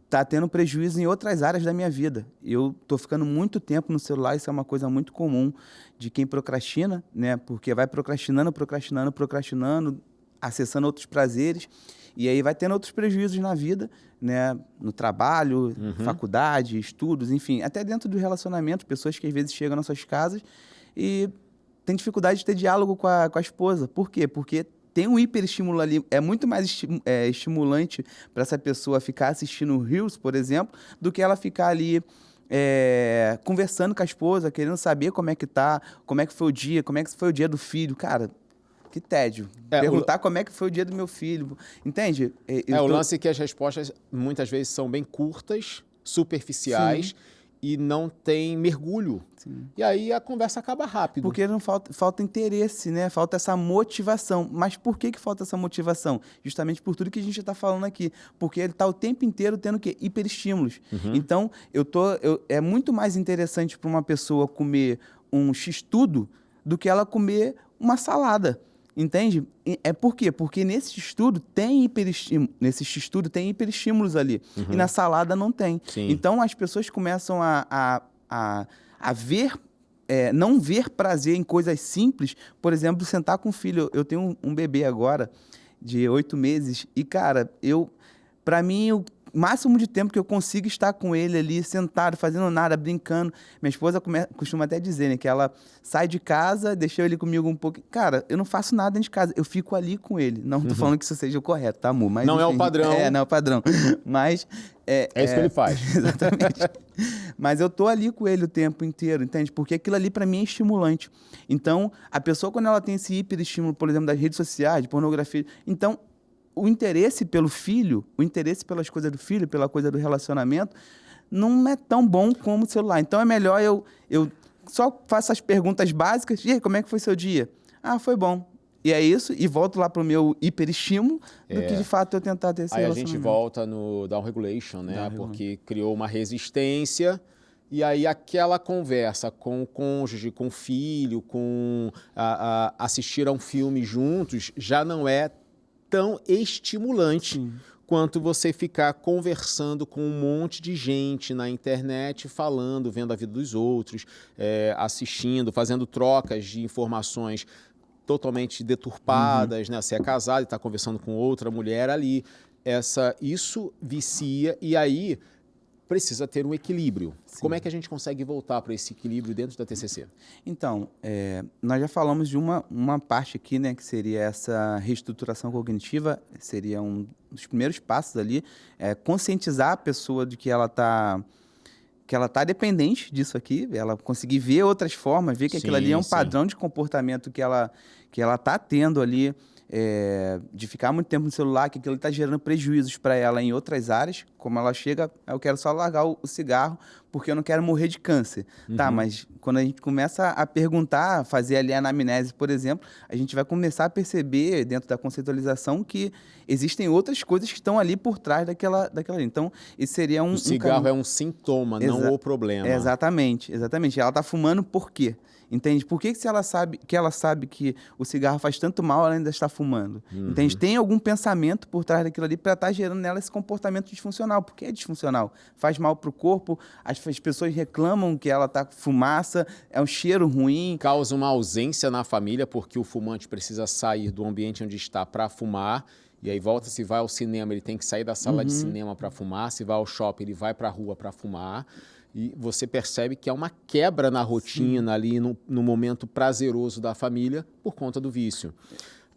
está tendo prejuízo em outras áreas da minha vida. Eu estou ficando muito tempo no celular, isso é uma coisa muito comum de quem procrastina, né? Porque vai procrastinando, acessando outros prazeres, e aí vai tendo outros prejuízos na vida, né? No trabalho, faculdade, estudos, enfim, até dentro do relacionamento, pessoas que às vezes chegam nas suas casas e têm dificuldade de ter diálogo com a esposa. Por quê? Porque tem um hiperestímulo ali, é muito mais estimulante para essa pessoa ficar assistindo Reels, por exemplo, do que ela ficar ali conversando com a esposa, querendo saber como é que tá, como é que foi o dia, como é que foi o dia do filho. Cara, que tédio. Perguntar como é que foi o dia do meu filho. Entende? O lance é que as respostas muitas vezes são bem curtas, superficiais, e não tem mergulho. E aí a conversa acaba rápido. Porque não falta interesse, né? Falta essa motivação. Mas por que falta essa motivação? Justamente por tudo que a gente está falando aqui. Porque ele está o tempo inteiro tendo o quê? Hiperestímulos. Então, é muito mais interessante para uma pessoa comer um x-tudo do que ela comer uma salada. Entende? Por quê? Porque nesse estudo tem hiperestímulos ali. E na salada não tem. Então as pessoas começam a ver, não ver prazer em coisas simples. Por exemplo, sentar com o filho. Eu tenho um bebê agora de 8 meses. E, cara, pra mim, o máximo de tempo que eu consigo estar com ele ali, sentado, fazendo nada, brincando. Minha esposa costuma até dizer, né, que ela sai de casa, deixou ele comigo um pouco. Cara, eu não faço nada dentro de casa, eu fico ali com ele. Não tô falando que isso seja o correto, tá, amor? Mas, Não enfim, é o padrão. não é o padrão. Mas... É isso que ele faz. Exatamente. Mas eu tô ali com ele o tempo inteiro, entende? Porque aquilo ali pra mim é estimulante. Então, a pessoa, quando ela tem esse hiperestímulo, por exemplo, das redes sociais, de pornografia, então, o interesse pelo filho, o interesse pelas coisas do filho, pela coisa do relacionamento, não é tão bom como o celular. Então, é melhor eu só faço as perguntas básicas. E aí, como é que foi seu dia? Ah, foi bom. E é isso, e volto lá pro meu hiperestímulo, do que de fato eu tentar ter esse Aí a relacionamento. gente volta no down regulation, né? Porque criou uma resistência, e aí aquela conversa com o cônjuge, com o filho, com assistir a um filme juntos, já não é tão estimulante quanto você ficar conversando com um monte de gente na internet, falando, vendo a vida dos outros, assistindo, fazendo trocas de informações totalmente deturpadas, né? Você é casado e está conversando com outra mulher ali. Isso vicia e aí precisa ter um equilíbrio. Sim. Como é que a gente consegue voltar para esse equilíbrio dentro da TCC? Então, nós já falamos de uma parte aqui, né, que seria essa reestruturação cognitiva, seria um dos primeiros passos ali, conscientizar a pessoa de que ela está dependente disso aqui, ela conseguir ver outras formas, ver que aquilo ali é um padrão de comportamento que ela está tendo ali, de ficar muito tempo no celular, que aquilo está gerando prejuízos para ela em outras áreas, como ela chega, eu quero só largar o cigarro porque eu não quero morrer de câncer. Tá, mas quando a gente começa a perguntar, fazer ali a anamnese, por exemplo, a gente vai começar a perceber, dentro da conceitualização, que existem outras coisas que estão ali por trás daquela ali. Então, esse seria o cigarro é um sintoma, não o problema. Exatamente. Ela está fumando por quê? Entende? Por que ela sabe que o cigarro faz tanto mal, ela ainda está fumando? Entende? Tem algum pensamento por trás daquilo ali para estar gerando nela esse comportamento disfuncional. Porque é disfuncional. Faz mal para o corpo, as pessoas reclamam que ela está com fumaça, é um cheiro ruim. Causa uma ausência na família, porque o fumante precisa sair do ambiente onde está para fumar. E aí se vai ao cinema, ele tem que sair da sala de cinema para fumar. Se vai ao shopping, ele vai para a rua para fumar. E você percebe que há uma quebra na rotina ali, no momento prazeroso da família, por conta do vício.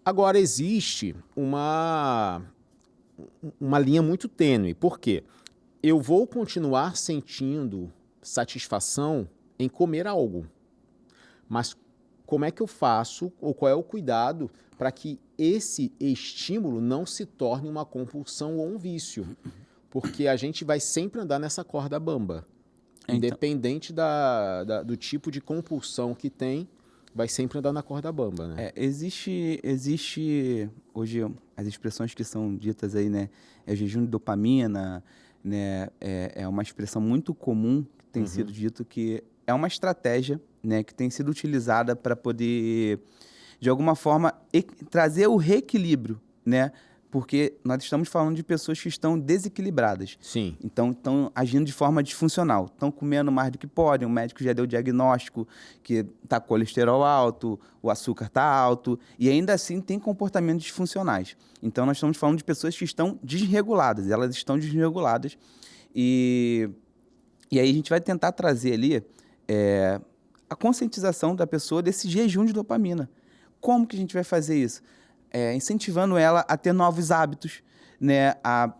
Agora, existe uma linha muito tênue. Por quê? Eu vou continuar sentindo satisfação em comer algo. Mas como é que eu faço, ou qual é o cuidado para que esse estímulo não se torne uma compulsão ou um vício? Porque a gente vai sempre andar nessa corda bamba. Independente do tipo de compulsão que tem, vai sempre andar na corda bamba, né? Existe hoje as expressões que são ditas aí, né? É o jejum de dopamina, né? É uma expressão muito comum que tem sido dito, que é uma estratégia, né, que tem sido utilizada para poder, de alguma forma, trazer o reequilíbrio, né? Porque nós estamos falando de pessoas que estão desequilibradas. Sim. Então, estão agindo de forma disfuncional. Estão comendo mais do que podem, o médico já deu o diagnóstico que está com colesterol alto, o açúcar está alto, e ainda assim tem comportamentos disfuncionais. Então, nós estamos falando de pessoas que estão desreguladas, elas estão desreguladas. E aí a gente vai tentar trazer ali a conscientização da pessoa desse jejum de dopamina. Como que a gente vai fazer isso? Incentivando ela a ter novos hábitos, né? A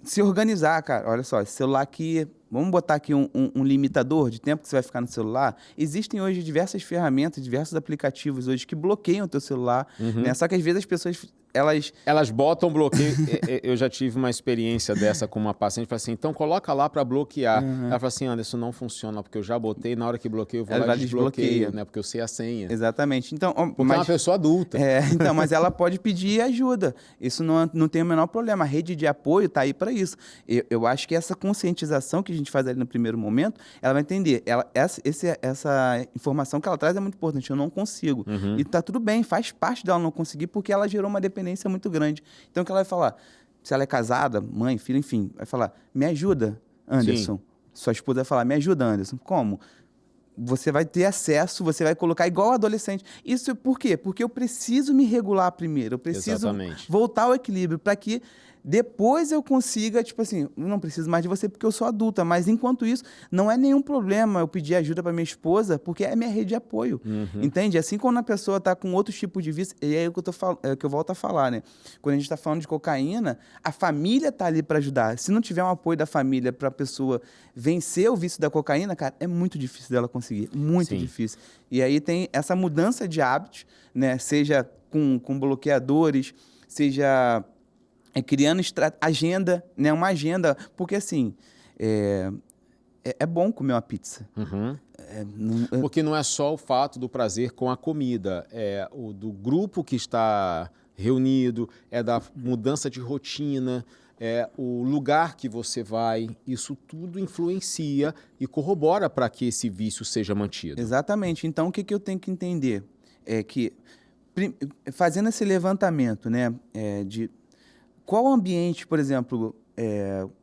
se organizar, cara. Olha só, esse celular aqui, vamos botar aqui um limitador de tempo que você vai ficar no celular. Existem hoje diversas ferramentas, diversos aplicativos hoje que bloqueiam o teu celular, né? Só que às vezes as pessoas, elas botam bloqueio. Eu já tive uma experiência dessa com uma paciente, falei assim, então coloca lá para bloquear. Ela falou assim, Anderson, não funciona, porque eu já botei, na hora que bloqueio, eu vou lá e desbloqueio, né? Porque eu sei a senha. Exatamente. Então, porque é uma pessoa adulta. Então, mas ela pode pedir ajuda. Isso não tem o menor problema. A rede de apoio está aí para isso. Eu acho que essa conscientização que a gente faz ali no primeiro momento, ela vai entender. Essa informação que ela traz é muito importante. Eu não consigo. E tá tudo bem, faz parte dela não conseguir, porque ela gerou uma dependência muito grande. Então, o que ela vai falar? Se ela é casada, mãe, filha, enfim, vai falar, me ajuda, Anderson. Sim. Sua esposa vai falar, me ajuda, Anderson. Como? você vai ter acesso, você vai colocar igual adolescente. Isso por quê? Porque eu preciso me regular primeiro, eu preciso Exatamente. voltar ao equilíbrio para que depois eu consiga, tipo assim, não preciso mais de você porque eu sou adulta, mas enquanto isso, não é nenhum problema eu pedir ajuda para minha esposa, porque é minha rede de apoio, entende? Assim, quando a pessoa tá com outro tipo de vício, e é o que é o que eu volto a falar, né? Quando a gente tá falando de cocaína, a família tá ali para ajudar. Se não tiver um apoio da família para a pessoa vencer o vício da cocaína, cara, é muito difícil dela conseguir, muito Sim. difícil. E aí tem essa mudança de hábitos, né? Seja com bloqueadores, seja criando agenda, né? Uma agenda, porque assim, é bom comer uma pizza. Porque não é só o fato do prazer com a comida, é o do grupo que está reunido, é da mudança de rotina, é o lugar que você vai, isso tudo influencia e corrobora para que esse vício seja mantido. Exatamente. Então, o que eu tenho que entender? É que, fazendo esse levantamento, né, de qual ambiente, por exemplo,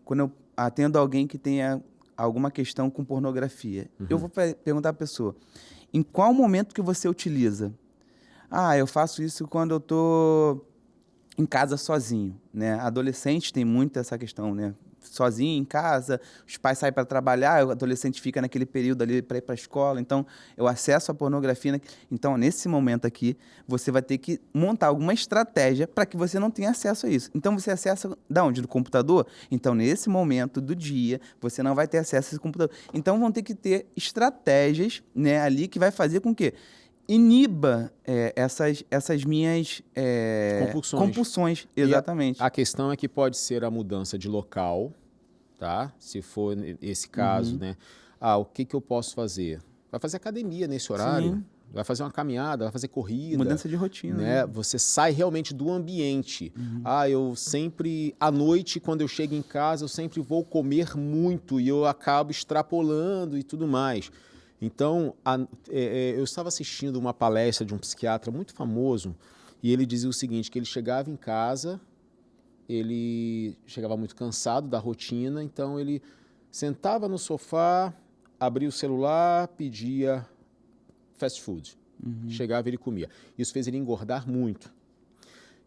quando eu atendo alguém que tenha alguma questão com pornografia, eu vou perguntar à pessoa, em qual momento que você utiliza? Ah, eu faço isso quando eu estou em casa sozinho, né? Adolescente tem muito essa questão, né? Sozinho em casa, os pais saem para trabalhar, o adolescente fica naquele período ali para ir para a escola, então eu acesso a pornografia. Então, nesse momento aqui, você vai ter que montar alguma estratégia para que você não tenha acesso a isso. Então, você acessa da onde? Do computador? Então, nesse momento do dia, você não vai ter acesso a esse computador. Então, vão ter que ter estratégias, né, ali que vai fazer com que iniba essas minhas compulsões. Exatamente. A questão é que pode ser a mudança de local, tá? Se for esse caso, né? Ah, o que eu posso fazer? Vai fazer academia nesse horário? Sim. Vai fazer uma caminhada, vai fazer corrida. Mudança de rotina. Né? Você sai realmente do ambiente. Ah, eu sempre, à noite, quando eu chego em casa, eu sempre vou comer muito e eu acabo extrapolando e tudo mais. Então, eu estava assistindo uma palestra de um psiquiatra muito famoso e ele dizia o seguinte, que ele chegava em casa, ele chegava muito cansado da rotina, então ele sentava no sofá, abria o celular, pedia fast food. Chegava e ele comia. Isso fez ele engordar muito.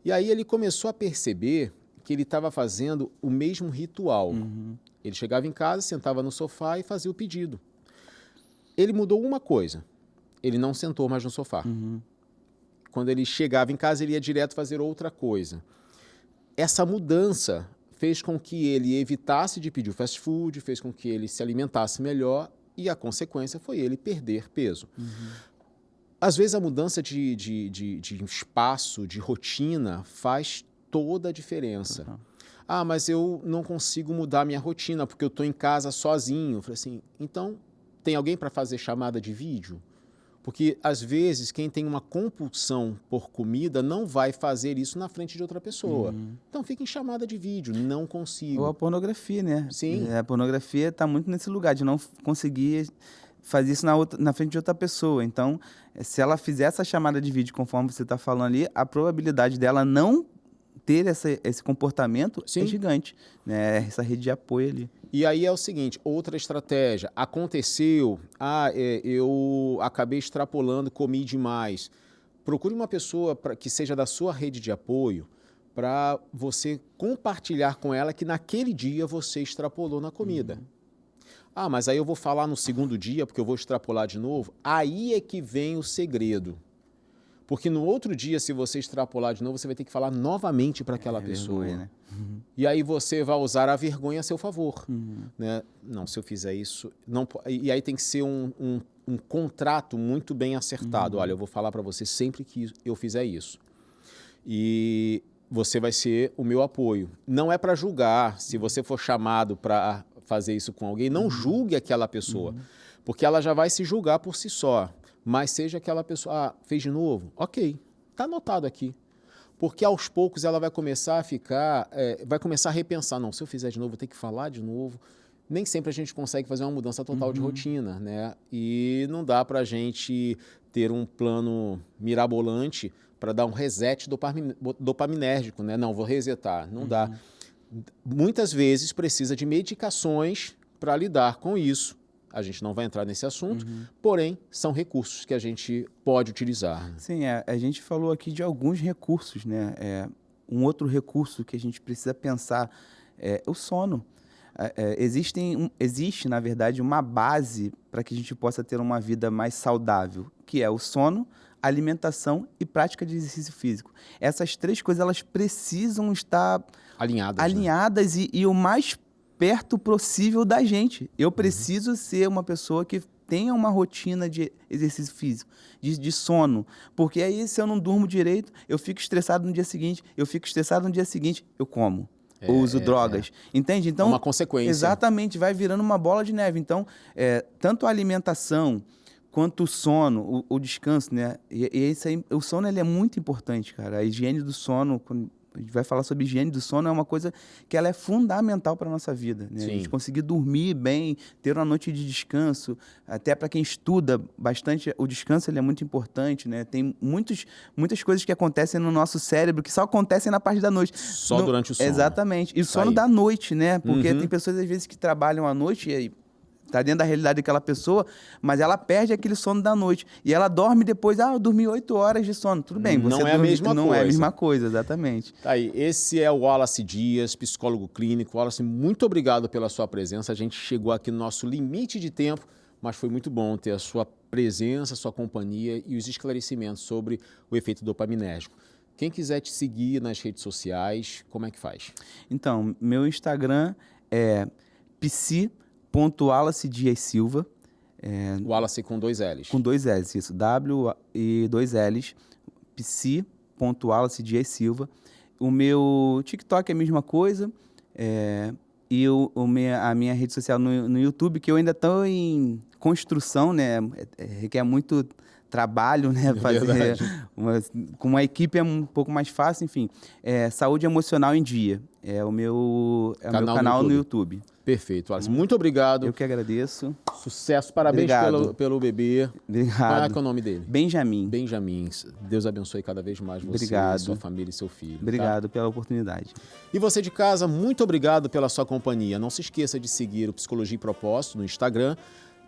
E aí ele começou a perceber que ele estava fazendo o mesmo ritual. Ele chegava em casa, sentava no sofá e fazia o pedido. Ele mudou uma coisa, ele não sentou mais no sofá. Quando ele chegava em casa, ele ia direto fazer outra coisa. Essa mudança fez com que ele evitasse de pedir o fast food, fez com que ele se alimentasse melhor e a consequência foi ele perder peso. Às vezes a mudança de espaço, de rotina, faz toda a diferença. Ah, mas eu não consigo mudar minha rotina porque eu estou em casa sozinho. Eu falei assim, então tem alguém para fazer chamada de vídeo? Porque, às vezes, quem tem uma compulsão por comida não vai fazer isso na frente de outra pessoa. Então, fica em chamada de vídeo, não consigo. Ou a pornografia, né? Sim. A pornografia está muito nesse lugar, de não conseguir fazer isso na frente de outra pessoa. Então, se ela fizer essa chamada de vídeo, conforme você está falando ali, a probabilidade dela não ter esse comportamento é gigante, né? Essa rede de apoio ali. E aí é o seguinte, outra estratégia, aconteceu, eu acabei extrapolando, comi demais. Procure uma pessoa que seja da sua rede de apoio para você compartilhar com ela que naquele dia você extrapolou na comida. Ah, mas aí eu vou falar no segundo dia porque eu vou extrapolar de novo. Aí é que vem o segredo. Porque no outro dia, se você extrapolar de novo, você vai ter que falar novamente para aquela pessoa. Vergonha, né? E aí você vai usar a vergonha a seu favor. Né? Não, se eu fizer isso... Não, e aí tem que ser um contrato muito bem acertado. Olha, eu vou falar para você sempre que eu fizer isso. E você vai ser o meu apoio. Não é para julgar. Se você for chamado para fazer isso com alguém, não julgue aquela pessoa. Porque ela já vai se julgar por si só. Mas seja aquela pessoa, fez de novo? Ok, está anotado aqui. Porque aos poucos ela vai começar a ficar, vai começar a repensar, não, se eu fizer de novo, vou ter que falar de novo. Nem sempre a gente consegue fazer uma mudança total de rotina, né? E não dá para a gente ter um plano mirabolante para dar um reset dopaminérgico, né? Não, vou resetar, não dá. Muitas vezes precisa de medicações para lidar com isso. a gente não vai entrar nesse assunto, porém, são recursos que a gente pode utilizar. Sim, a gente falou aqui de alguns recursos, né? Um outro recurso que a gente precisa pensar é o sono. Existe, na verdade, uma base para que a gente possa ter uma vida mais saudável, que é o sono, alimentação e prática de exercício físico. Essas três coisas elas precisam estar Alinhadas, né? e o mais perto possível da gente. Eu preciso ser uma pessoa que tenha uma rotina de exercício físico, de sono, porque aí se eu não durmo direito, eu fico estressado no dia seguinte, eu como. Uso drogas, entende? Então, é uma consequência. Exatamente, vai virando uma bola de neve. Então, tanto a alimentação quanto o sono, o descanso, né? E isso aí, o sono ele é muito importante, cara. A higiene do sono, quando a gente vai falar sobre higiene do sono, é uma coisa que ela é fundamental para a nossa vida, né? A gente conseguir dormir bem, ter uma noite de descanso, até para quem estuda bastante, o descanso ele é muito importante, né? Tem muitas coisas que acontecem no nosso cérebro que só acontecem na parte da noite. Só durante o sono. Exatamente. E o sono da noite, né? Porque tem pessoas, às vezes, que trabalham à noite e aí tá dentro da realidade daquela pessoa, mas ela perde aquele sono da noite. E ela dorme depois, eu dormi 8 horas de sono. Tudo bem, você não é a mesma coisa. Não é a mesma coisa, exatamente. Tá aí, esse é o Wallace Dias, psicólogo clínico. Wallace, muito obrigado pela sua presença. A gente chegou aqui no nosso limite de tempo, mas foi muito bom ter a sua presença, a sua companhia e os esclarecimentos sobre o efeito dopaminérgico. Quem quiser te seguir nas redes sociais, como é que faz? Então, meu Instagram é psi.wallace Dias Silva. Wallace com 2 L's. Com 2 L's, isso. W e 2 L's. psi.wallace Dias Silva. O meu TikTok é a mesma coisa. E a minha rede social no YouTube, que eu ainda estou em construção, né? Requer muito trabalho, né? Fazer com uma equipe é um pouco mais fácil, enfim. Saúde Emocional em Dia. É o meu canal no YouTube. Perfeito, Wallace. Muito obrigado. Eu que agradeço. Sucesso, parabéns pelo bebê. Obrigado. Qual é que é o nome dele? Benjamin. Benjamin. Deus abençoe cada vez mais você, sua família e seu filho. Obrigado pela oportunidade. E você de casa, muito obrigado pela sua companhia. Não se esqueça de seguir o Psicologia e Propósito no Instagram,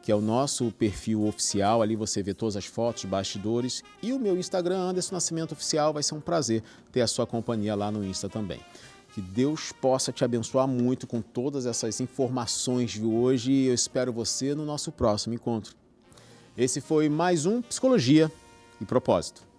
que é o nosso perfil oficial. Ali você vê todas as fotos, bastidores. E o meu Instagram, Anderson Nascimento Oficial. Vai ser um prazer ter a sua companhia lá no Insta também. Que Deus possa te abençoar muito com todas essas informações de hoje e eu espero você no nosso próximo encontro. Esse foi mais um Psicologia e Propósito.